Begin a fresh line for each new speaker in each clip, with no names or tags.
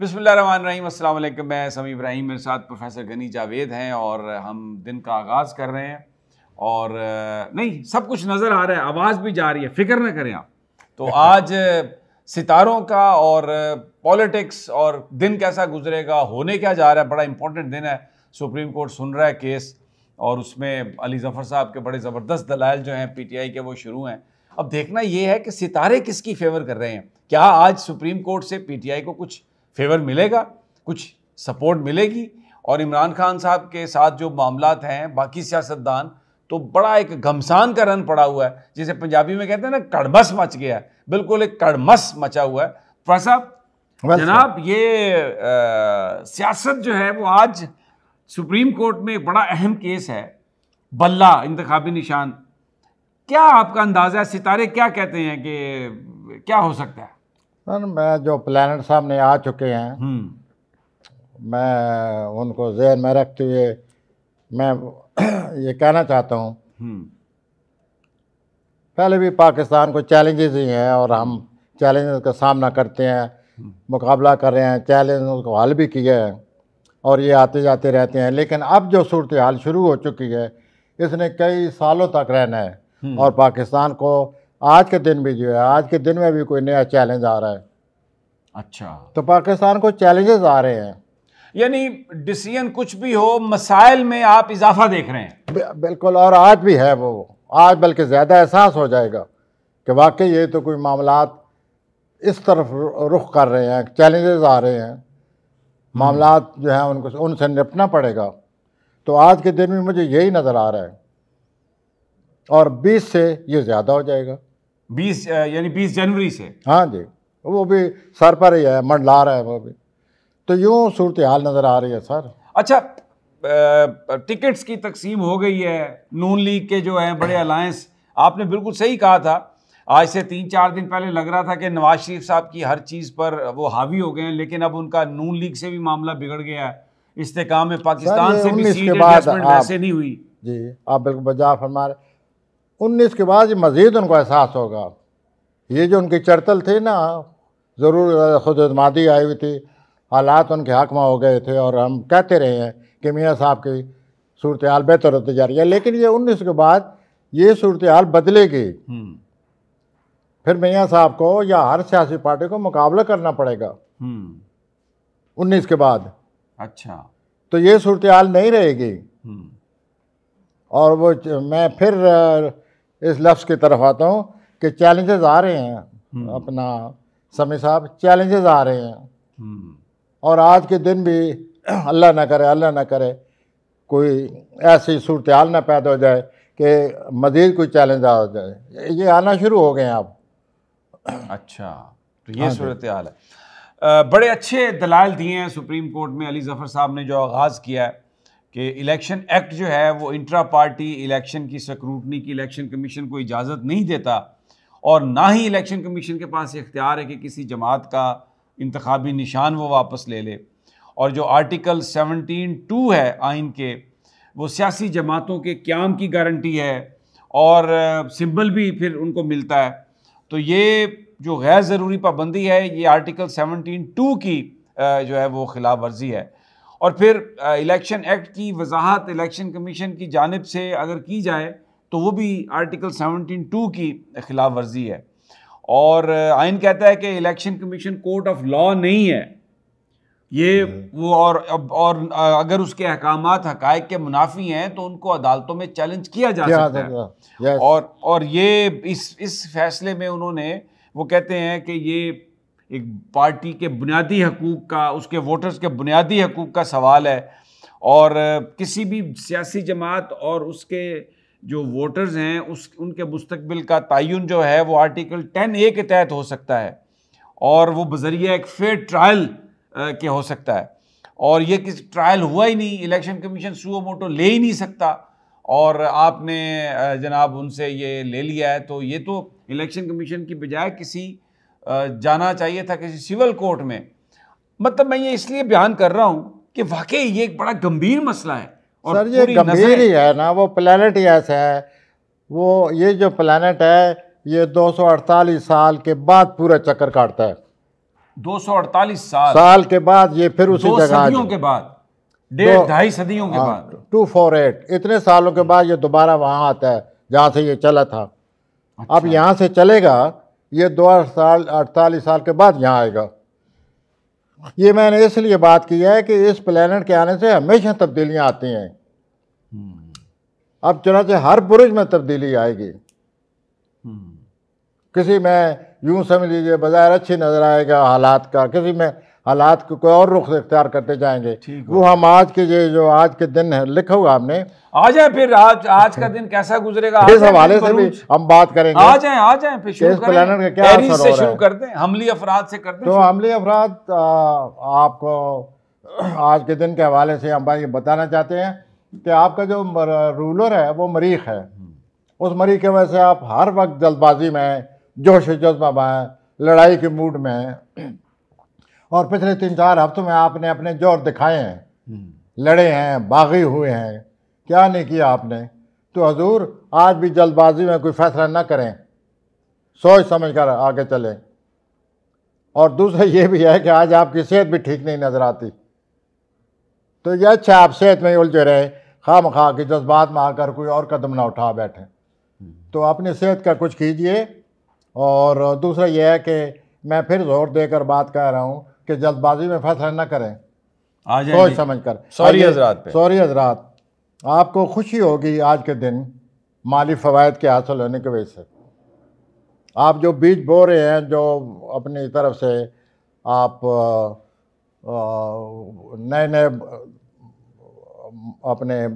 बिस्मिल्लाहिर्रहमानिर्रहीम, अस्सलाम वालेकुम। मैं समी इब्राहिम, मेरे साथ प्रोफेसर गनी जावेद हैं और हम दिन का आगाज़ कर रहे हैं। और नहीं, सब कुछ नज़र आ रहा है, आवाज़ भी जा रही है, फ़िक्र ना करें आप। तो आज सितारों का और पॉलिटिक्स और दिन कैसा गुजरेगा, होने क्या जा रहा है, बड़ा इंपॉर्टेंट दिन है। सुप्रीम कोर्ट सुन रहा है केस और उसमें अली ज़फ़र साहब के बड़े ज़बरदस्त दलाइल जो हैं पीटीआई के वो शुरू हैं। अब देखना ये है कि सितारे किसकी फेवर कर रहे हैं। क्या आज सुप्रीम कोर्ट से पीटीआई को कुछ फेवर मिलेगा, कुछ सपोर्ट मिलेगी? और इमरान खान साहब के साथ जो मामलात हैं, बाकी सियासतदान, तो बड़ा एक घमसान का रन पड़ा हुआ है, जिसे पंजाबी में कहते हैं ना, कड़मस मच गया है। बिल्कुल एक कड़मस मचा हुआ है। प्रोफेसर जनाब, ये सियासत जो है वो आज सुप्रीम कोर्ट में एक बड़ा अहम केस है, बल्ला इंतखाबी निशान। क्या आपका अंदाजा है, सितारे क्या कहते हैं कि क्या हो सकता है?
सर, मैं जो प्लानट सामने आ चुके हैं, मैं उनको ज़हन में रखते हुए मैं ये कहना चाहता हूँ, पहले भी पाकिस्तान को चैलेंजेस ही हैं और हम चैलेंजेस का सामना करते हैं, मुकाबला कर रहे हैं, चैलेंज को हल भी किया है और ये आते जाते रहते हैं। लेकिन अब जो सूरत हाल शुरू हो चुकी है, इसने कई सालों तक रहना है और पाकिस्तान को आज के दिन भी जो है, आज के दिन में भी कोई नया चैलेंज आ रहा है। अच्छा, तो पाकिस्तान को चैलेंजेस आ रहे हैं,
यानी डिसीजन कुछ भी हो, मसाइल में आप इजाफा देख रहे हैं।
बिल्कुल, और आज भी है वो, आज बल्कि ज़्यादा एहसास हो जाएगा कि वाकई ये तो कोई मामलात इस तरफ रुख कर रहे हैं, चैलेंजेस आ रहे हैं, मामलात जो हैं उनको उनसे निपटना पड़ेगा। तो आज के दिन में मुझे यही नज़र आ रहा है और 20 से ये ज़्यादा हो जाएगा।
20 यानी 20 जनवरी से?
हाँ जी, वो भी सर पर ही है, मंडला रहा है वो भी। तो यूँ सूरत हाल नज़र आ रही है सर।
अच्छा, टिकट्स की तकसीम हो गई है, नून लीग के जो हैं बड़े अलायंस, आपने बिल्कुल सही कहा था। आज से 3-4 दिन पहले लग रहा था कि नवाज शरीफ साहब की हर चीज़ पर वो हावी हो गए हैं, लेकिन अब उनका नून लीग से भी मामला बिगड़ गया है। इस्तेकाम में पाकिस्तान से भी सीट एडजस्टमेंट वैसे नहीं हुई।
जी, आप बिल्कुल बजा फरमा रहे। 19 के बाद मज़ीद उनको एहसास होगा, ये जो उनकी चरतल थी ना, ज़रूर खुदमादी आई हुई थी, हालात उनके हक़ में हो गए थे और हम कहते रहे हैं कि मियाँ साहब की सूरत हाल बेहतर होती जा रही है। लेकिन ये 19 के बाद ये सूरत हाल बदलेगी, फिर मियाँ साहब को या हर सियासी पार्टी को मुकाबला करना पड़ेगा 19 के बाद।
अच्छा,
तो ये सूरत हाल नहीं रहेगी। और वो मैं फिर इस लफ्ज़ की तरफ आता हूँ कि चैलेंजेस आ रहे हैं, अपना समी साहब, चैलेंजेस आ रहे हैं और आज के दिन भी अल्लाह ना करे कोई ऐसी सूरत हाल ना पैदा हो जाए कि मज़ीद कोई चैलेंज आ जाए। ये आना शुरू हो गए हैं अब।
अच्छा, तो ये सूरत हाल है। बड़े अच्छे दलाइल दिए हैं सुप्रीम कोर्ट में अली ज़फ़र साहब ने, जो आगाज़ किया है कि इलेक्शन एक्ट जो है वो इंट्रा पार्टी इलेक्शन की स्क्रूटनी की इलेक्शन कमीशन को इजाज़त नहीं देता और ना ही इलेक्शन कमीशन के पास इख्तियार है कि किसी जमात का इंतखाबी निशान वो वापस ले ले। और जो आर्टिकल 17(2) है आइन के, वो सियासी जमातों के क़याम की गारंटी है और सिंबल भी फिर उनको मिलता है। तो ये जो गैर ज़रूरी पाबंदी है, ये आर्टिकल 17(2) की जो है वो खिलाफ वर्जी है। और फिर इलेक्शन एक्ट की वजाहत इलेक्शन कमीशन की जानिब से अगर की जाए तो वो भी आर्टिकल 17(2) की खिलाफ वर्जी है। और आइन कहता है कि election commission court of law नहीं है ये वो, और अगर उसके अहकामात हकायक के मुनाफी हैं तो उनको अदालतों में चैलेंज किया जा सकता है। और ये इस फैसले में उन्होंने, वो कहते हैं कि ये एक पार्टी के बुनियादी हकूक़ का, उसके वोटर्स के बुनियादी हकूक़ का सवाल है और किसी भी सियासी जमात और उसके जो वोटर्स हैं उनके मुस्तकबिल का तयन जो है वो आर्टिकल 10A के तहत हो सकता है और वो बज़रिया एक फेयर ट्रायल के हो सकता है। और ये किसी ट्रायल हुआ ही नहीं, इलेक्शन कमीशन सुओ मोटो ले ही नहीं सकता और आपने जनाब उनसे ये ले लिया है। तो ये तो इलेक्शन कमीशन की बजाय किसी जाना चाहिए था किसी सिविल कोर्ट में। मतलब मैं ये इसलिए बयान कर रहा हूँ कि वाकई ये एक बड़ा गंभीर मसला है। और
सर, ये गंभीर ही है ना, वो प्लैनेट ही ऐसा है। वो ये जो प्लैनेट है ये 248 साल के बाद पूरा चक्कर काटता है।
248 साल
साल के बाद ये फिर उसी
2
जगह
सदियों के बाद, 1.5 सदियों के बाद
248 इतने सालों के बाद ये दोबारा वहाँ आता है जहाँ से ये चला था।
अच्छा।
अब यहाँ से चलेगा, ये 248 साल के बाद यहाँ आएगा। ये मैंने इसलिए बात की है कि इस प्लेनेट के आने से हमेशा तब्दीलियाँ आती हैं। अब चुनांचे हर बुरुज में तब्दीली आएगी। किसी में यूं समझ लीजिए बाजार अच्छी नजर आएगा हालात का, किसी में हालात को कोई और रुख इख्तियार करते जाएंगे। वो हम आज के जो आज के दिन है लिखा हुआ आपने,
आ जाए फिर आज का दिन कैसा गुजरेगा
इस हवाले से भी हम बात करेंगे।
आ जाए फिर शुरू करें।
प्लेनेट का क्या असर हो रहा है,
शुरू कर दें, हमली अफराद से कर दें।
तो हमली अफराद आपको आज के दिन के हवाले से हम ये बताना चाहते हैं कि आपका जो रूलर है वो मरीख है। उस मरीख की वजह से आप हर वक्त जल्दबाजी में, जोश जज्बा में, लड़ाई के मूड में, और पिछले 3-4 हफ्तों में आपने अपने जोर दिखाए हैं, लड़े हैं, बागी हुए हैं, क्या नहीं किया आपने। तो हजूर आज भी जल्दबाजी में कोई फैसला ना करें, सोच समझ कर आगे चलें। और दूसरा ये भी है कि आज आपकी सेहत भी ठीक नहीं नज़र आती, तो ये अच्छा आप सेहत में उलझे रहे, खामखा के जज्बात में आकर कोई और कदम ना उठा बैठे। तो अपनी सेहत का कुछ कीजिए। और दूसरा यह है कि मैं फिर जोर देकर बात कर रहा हूँ कि जल्दबाजी में फैसला न करें, सोच समझ कर।
सॉरी हजरात,
आपको खुशी होगी आज के दिन माली फ़वाइद के हासिल होने की वजह से। आप जो बीज बो रहे हैं, जो अपनी तरफ से आप नए अपने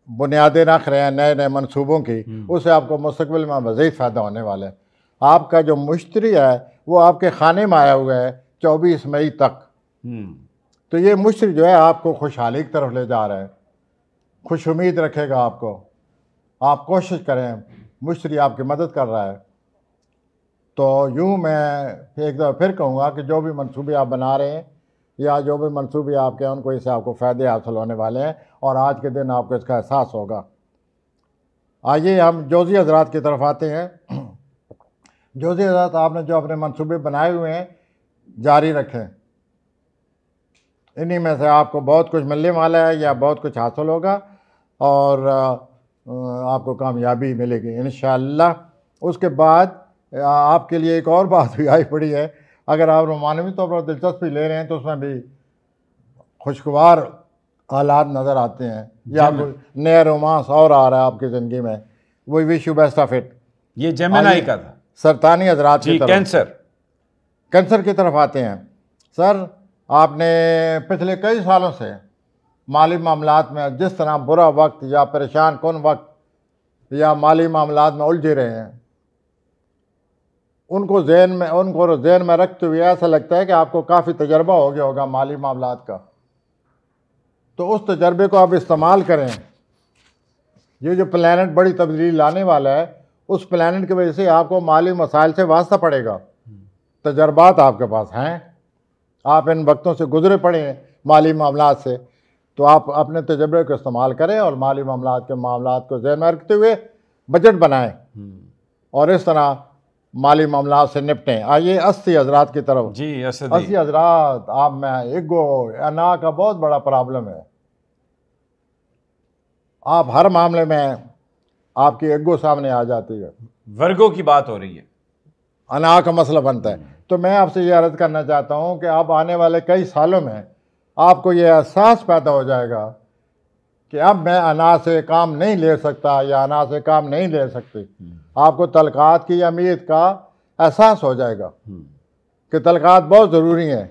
बुनियादें रख रहे हैं, नए मंसूबों की, उससे आपको मुस्तकबिल में मज़ीद फ़ायदा होने वाला है। आपका जो मुश्तरी है वो आपके खाने में आया हुआ है 24 मई तक। तो ये मुश्तरी जो है आपको खुशहाली की तरफ ले जा रहा है, खुश उम्मीद रखेगा आपको। आप कोशिश करें, मुश्तरी आपकी मदद कर रहा है। तो यूँ मैं एक दफ़ा फिर कहूँगा कि जो भी मंसूबे आप बना रहे हैं या जो भी मंसूबे आपके हैं, उनको इससे आपको फ़ायदे हासिल होने वाले हैं और आज के दिन आपको इसका एहसास होगा। आइए हम जोज़ी हज़रात की तरफ आते हैं। जोज़ी हज़रात, आपने जो अपने मंसूबे बनाए हुए हैं जारी रखें। इन्हीं में से आपको बहुत कुछ मिलने वाला है या बहुत कुछ हासिल होगा और आपको कामयाबी मिलेगी इंशाअल्लाह। उसके बाद आपके लिए एक और बात भी आई पड़ी है। अगर आप रोमानवी तौर पर दिलचस्पी ले रहे हैं तो उसमें भी खुशगवार हालात नज़र आते हैं या कोई नया रोमांस और आ रहा है आपकी ज़िंदगी में। वो wish you best of it.
ये जेमिनी का था।
सरतानी हजरात की तरफ, कैंसर की तरफ आते हैं। सर, आपने पिछले कई सालों से माली मामलात में जिस तरह बुरा वक्त या परेशान कौन वक्त या माली मामलात में उलझे रहे हैं, उनको जहन में रखते हुए ऐसा लगता है कि आपको काफ़ी तजर्बा हो गया होगा माली मामलात का। तो उस तजर्बे को आप इस्तेमाल करें। ये जो प्लैनेट बड़ी तब्दीली लाने वाला है, उस प्लैनेट की वजह से आपको माली मसाइल से वास्ता पड़ेगा। तजर्बात आपके पास हैं, आप इन वक्तों से गुजरे पड़े हैं माली मामलात से, तो आप अपने तजर्बे को इस्तेमाल करें और माली मामलात के मामलात को जहन में रखते हुए बजट बनाएं और इस तरह माली मामलात से निपटें। आइए 80 हजरात की तरफ।
जी
80 हजरात, आप में ईगो अना का बहुत बड़ा प्रॉब्लम है। आप हर मामले में आपकी ईगो सामने आ जाती है,
वर्गों की बात हो रही है,
अना का मसला बनता है। तो मैं आपसे ये अर्ज़ करना चाहता हूँ कि आप आने वाले कई सालों में आपको ये एहसास पैदा हो जाएगा कि अब मैं अना से काम नहीं ले सकता या अना से काम नहीं ले सकती। आपको तलक़ात की अहमियत का एहसास हो जाएगा कि तलक़ात बहुत ज़रूरी हैं।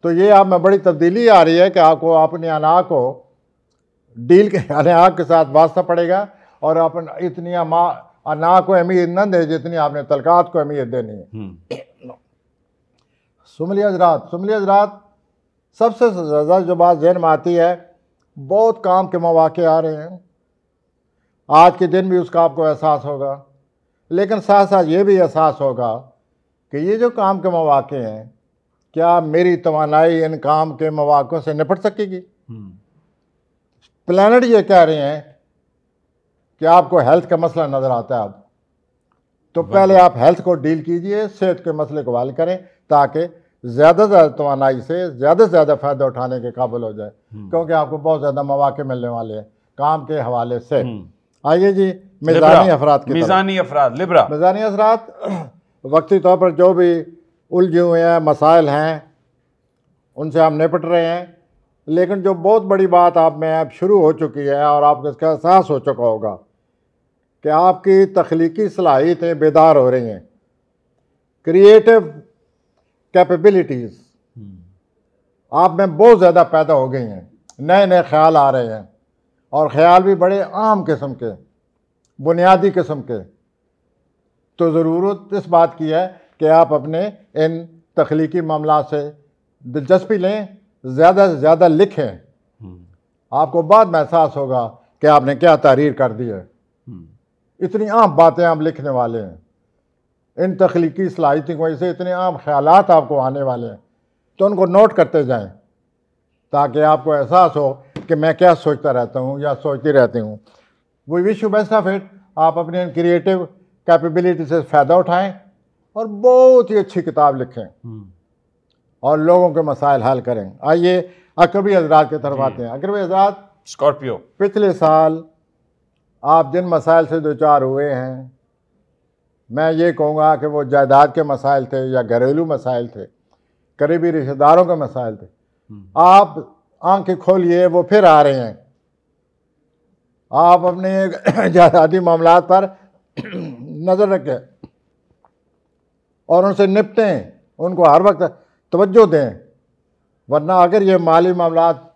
तो ये आप में बड़ी तब्दीली आ रही है कि आपको अपनी अना को डील के अना के साथ वास्ता पड़ेगा और अपन इतनी अना को अहमियत न दे जितनी आपने तलक़ात को अहमियत देनी है। सुमली हजरात, सबसे ज़्यादा जो बात ज़हन में आती है, बहुत काम के मौक़े आ रहे हैं। आज के दिन भी उसका आपको एहसास होगा, लेकिन साथ साथ ये भी एहसास होगा कि ये जो काम के मौक़े हैं, क्या मेरी तवानाई इन काम के मौक़ों से निपट सकेगी। प्लैनेट ये कह रहे हैं कि आपको हेल्थ का मसला नज़र आता है अब, तो पहले आप हेल्थ को डील कीजिए, सेहत के मसले को हल करें, ताकि ज़्यादा से ज़्यादा तवानाई से ज़्यादा फ़ायदा उठाने के काबिल हो जाए, क्योंकि आपको बहुत ज़्यादा मौके मिलने वाले हैं काम के हवाले से। आइए जी मीज़ानी अफराद की
मीज़ानी अफराद लिब्रा।
मीज़ानी अफराद वक्ती तौर पर जो भी उलझे हुए हैं मसाइल हैं उनसे हम निपट रहे हैं, लेकिन जो बहुत बड़ी बात आप में अब शुरू हो चुकी है और आपको इसका एहसास हो चुका होगा कि आपकी तख्लीकी सलाहियतें बेदार हो रही हैं, क्रिएटिव कैपेबिलिटीज़ आप में बहुत ज़्यादा पैदा हो गई हैं, नए नए ख्याल आ रहे हैं और ख्याल भी बड़े आम किस्म के, बुनियादी किस्म के। तो ज़रूरत इस बात की है कि आप अपने इन तख्लीकी मामला से दिलचस्पी लें, ज़्यादा से ज़्यादा लिखें। आपको बाद में एहसास होगा कि आपने क्या तहरीर कर दी है। इतनी आम बातें आप लिखने वाले हैं, इन तख्लीकी सलाहियतों की वजह से इतने आम ख्यालात आपको आने वाले हैं, तो उनको नोट करते जाएं ताकि आपको एहसास हो कि मैं क्या सोचता रहता हूँ या सोचती रहती हूँ। We wish you best of it. आप अपनी इन क्रिएटिव कैपेबिलिटी से फ़ायदा उठाएं और बहुत ही अच्छी किताब लिखें और लोगों के मसाइल हल करें। आइए अकरबी हज़रात की तरफ आते हैं। अकरबी हज़रात
स्कॉर्पियो,
पिछले साल आप जिन मसाइल से दो चार हुए हैं, मैं ये कहूँगा कि वो जायदाद के मसाइल थे या घरेलू मसाइल थे, करीबी रिश्तेदारों के मसाइल थे। आप आंखें खोलिए, वो फिर आ रहे हैं। आप अपने जायदादी मामलात पर नज़र रखें और उनसे निपटें, उनको हर वक्त तवज्जो दें, वरना अगर ये माली मामलात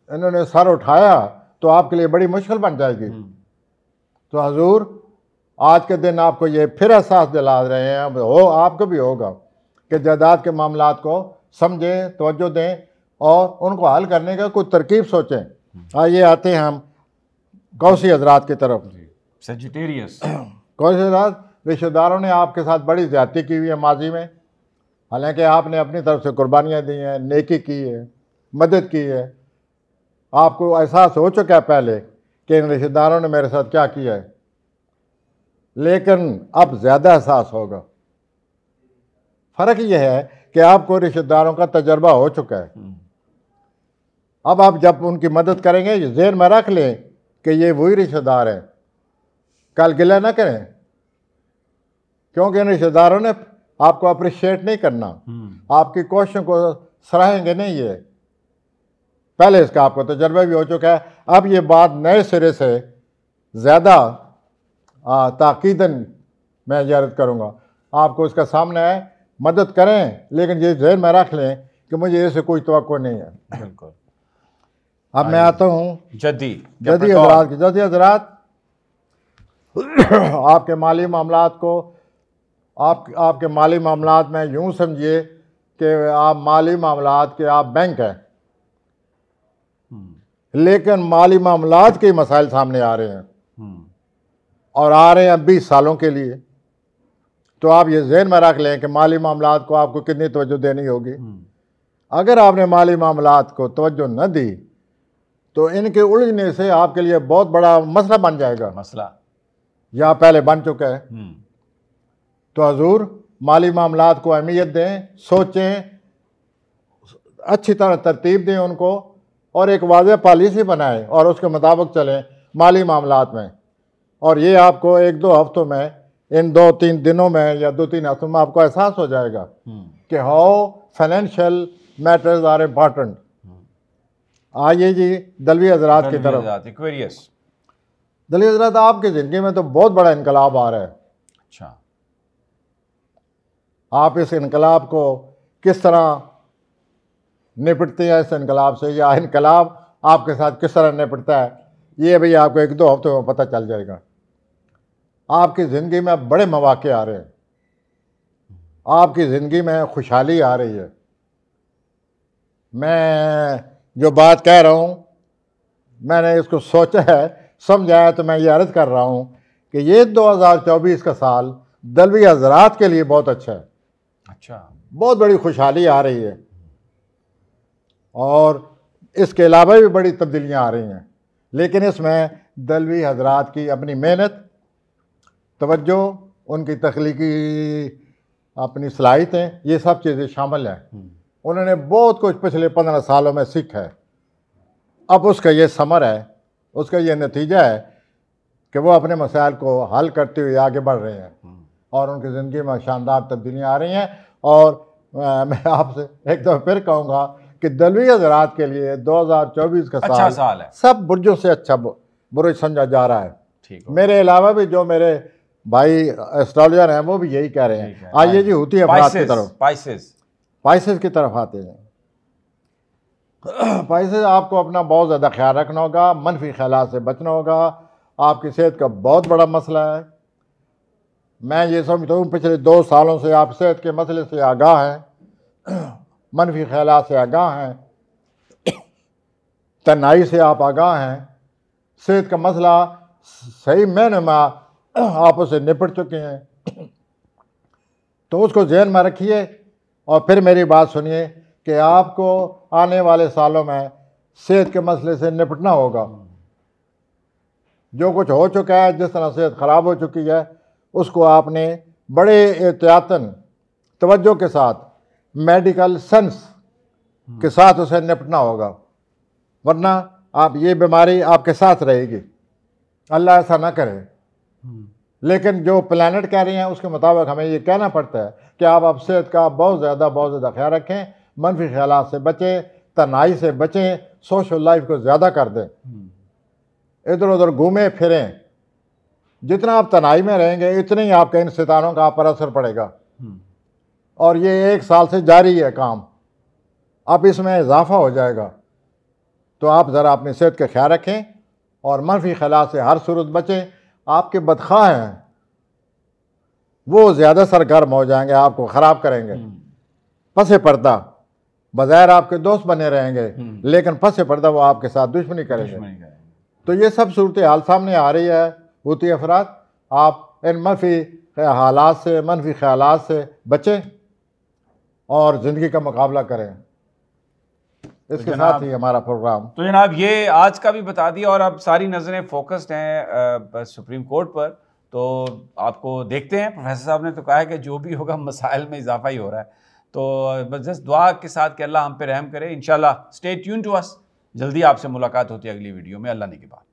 इन्होंने सर उठाया तो आपके लिए बड़ी मुश्किल बन जाएगी। तो हजूर आज के दिन आपको ये फिर एहसास दिला रहे हैं, हो आपको भी होगा कि जायदाद के मामलात को समझें, तवज्जो दें और उनको हल करने का कोई तरकीब सोचें। आइए आते हैं हम कौसी हजरात की तरफ।
सेजिटेरियस,
कौसी हजरात, रिश्तेदारों ने आपके साथ बड़ी ज़्यादती की हुई है माजी में, हालांकि आपने अपनी तरफ से कुर्बानियाँ दी हैं, नेकी की है, मदद की है। आपको एहसास हो चुका है पहले कि इन रिश्तेदारों ने मेरे साथ क्या किया है, लेकिन अब ज़्यादा एहसास होगा। फ़र्क यह है कि आपको रिश्तेदारों का तजर्बा हो चुका है। अब आप जब उनकी मदद करेंगे ज़हन में रख लें कि ये वही रिश्तेदार हैं, कल गिला ना करें, क्योंकि इन रिश्तेदारों ने आपको अप्रिशिएट नहीं करना, आपकी कोशिशों को सराहेंगे नहीं। ये पहले इसका आपको तजर्बा भी हो चुका है। अब ये बात नए सिरे से ज़्यादा ताकीदन मैं इजारत करूँगा, आपको इसका सामना है, मदद करें, लेकिन ये ज़हन में रख लें कि मुझे इससे कोई तवक्को नहीं है।
बिल्कुल।
अब मैं आता हूँ
जदी
हजरात की। जदी हजरात आपके माली मामलात को आपके माली मामलात में यूँ समझिए कि आप माली मामलात के आप बैंक हैं, लेकिन माली मामलात के मसाइल सामने आ रहे हैं और आ रहे हैं 20 सालों के लिए। तो आप ये ज़हन में रख लें कि माली मामलात को आपको कितनी तवज्जो देनी होगी। अगर आपने माली मामलात को तवज्जो न दी तो इनके उलझने से आपके लिए बहुत बड़ा मसला बन जाएगा।
मसला
या पहले बन चुका है। तो हजूर माली मामलात को अहमियत दें, सोचें, अच्छी तरह तरतीब दें उनको और एक वाज़ेह पॉलिसी बनाएं और उसके मुताबिक चलें माली मामलात में। और ये आपको 1-2 हफ्तों में, इन 2-3 दिनों में या 2-3 हफ्तों में आपको एहसास हो जाएगा कि how financial matters are important. आइए जी दलवी हजरात की तरफ।
एक्वेरियस,
दलवी हजरात, आपकी ज़िंदगी में तो बहुत बड़ा इनकलाब आ रहा है।
अच्छा,
आप इस इनकलाब को किस तरह निपटते हैं इस इनकलाब से, या इनकलाब आपके साथ किस तरह निपटता है, ये भी आपको 1-2 हफ्तों में पता चल जाएगा। आपकी ज़िंदगी में बड़े मौके आ रहे हैं, आपकी ज़िंदगी में खुशहाली आ रही है। मैं जो बात कह रहा हूँ मैंने इसको सोचा है, समझा है, तो मैं ये अर्ज़ कर रहा हूँ कि ये 2024 का साल दलवी हजरात के लिए बहुत अच्छा है।
अच्छा,
बहुत बड़ी खुशहाली आ रही है और इसके अलावा भी बड़ी तब्दीलियाँ आ रही हैं, लेकिन इसमें दलवी हजरात की अपनी मेहनत, तवज्जो, उनकी तख्लीकी अपनी सलाहियतें, ये सब चीज़ें शामिल हैं। उन्होंने बहुत कुछ पिछले 15 सालों में सीखा है। अब उसका ये समर है, उसका ये नतीजा है कि वो अपने मसाइल को हल करते हुए आगे बढ़ रहे हैं और उनकी ज़िंदगी में शानदार तब्दीलियाँ आ रही हैं। और मैं आपसे एक दफ़ा फिर कहूँगा कि दलवी हज़रात के लिए 2024 का
अच्छा साल है।
सब बुर्जों से अच्छा बुरुज समझा जा रहा है।
ठीक,
मेरे अलावा भी जो मेरे भाई एस्ट्रोलॉजर हैं वो भी यही कह रहे हैं। आइए जी होती है अफराद की तरफ, पाइसेस की तरफ आते हैं। पाइसेस, आपको अपना बहुत ज़्यादा ख्याल रखना होगा, मनफी ख्यालात से बचना होगा। आपकी सेहत का बहुत बड़ा मसला है। मैं ये समझता हूँ पिछले 2 सालों से आप सेहत के मसले से आगाह हैं, मनफी ख्यालात से आगाह हैं, तन्हाई से आप आगाह हैं, सेहत का मसला सही मैंने में आप उससे निपट चुके हैं। तो उसको जहन में रखिए और फिर मेरी बात सुनिए कि आपको आने वाले सालों में सेहत के मसले से निपटना होगा। जो कुछ हो चुका है, जिस तरह सेहत ख़राब हो चुकी है, उसको आपने बड़े एहतियातन तवज्जो के साथ, मेडिकल सेंस के साथ उसे निपटना होगा, वरना आप ये बीमारी आपके साथ रहेगी। अल्लाह ऐसा ना करे। लेकिन जो प्लानट कह रही हैं उसके मुताबिक हमें ये कहना पड़ता है कि आप सेहत का बहुत ज़्यादा ख्याल रखें, मनफी ख्यालात से बचें, तन्हाई से बचें, सोशल लाइफ को ज़्यादा कर दें, इधर उधर घूमें फिरें। जितना आप तन्हाई में रहेंगे इतने ही आपके इन सितारों का आप पर असर पड़ेगा। और ये 1 साल से जारी है काम, अब इसमें इजाफा हो जाएगा। तो आप ज़रा अपनी सेहत का ख्याल रखें और मनफी ख्यालात से हर सूरत बचें। आपके बदख्वाह हैं वो ज़्यादा सरगर्म हो जाएंगे, आपको ख़राब करेंगे। पसे पर्दा बज़ाहिर आपके दोस्त बने रहेंगे, लेकिन पसे पर्दा वो आपके साथ दुश्मनी करेंगे। तो ये सब सूरत हाल सामने आ रही है। होती अफराद, आप इन मनफी हालात से, मनफी ख्यालात से बचें और ज़िंदगी का मुकाबला करें। इसके साथ ही हमारा प्रोग्राम,
तो जनाब ये आज का भी बता दिया और अब सारी नज़रें फोकस्ड हैं सुप्रीम कोर्ट पर। तो आपको देखते हैं, प्रोफेसर साहब ने तो कहा है कि जो भी होगा मसाइल में इजाफा ही हो रहा है। तो बस जस्ट दुआ के साथ कि अल्लाह हम पे रहम करे। इंशाल्लाह स्टे ट्यून टू अस। जल्दी आपसे मुलाकात होती है अगली वीडियो में। अल्लाह ने के बाद।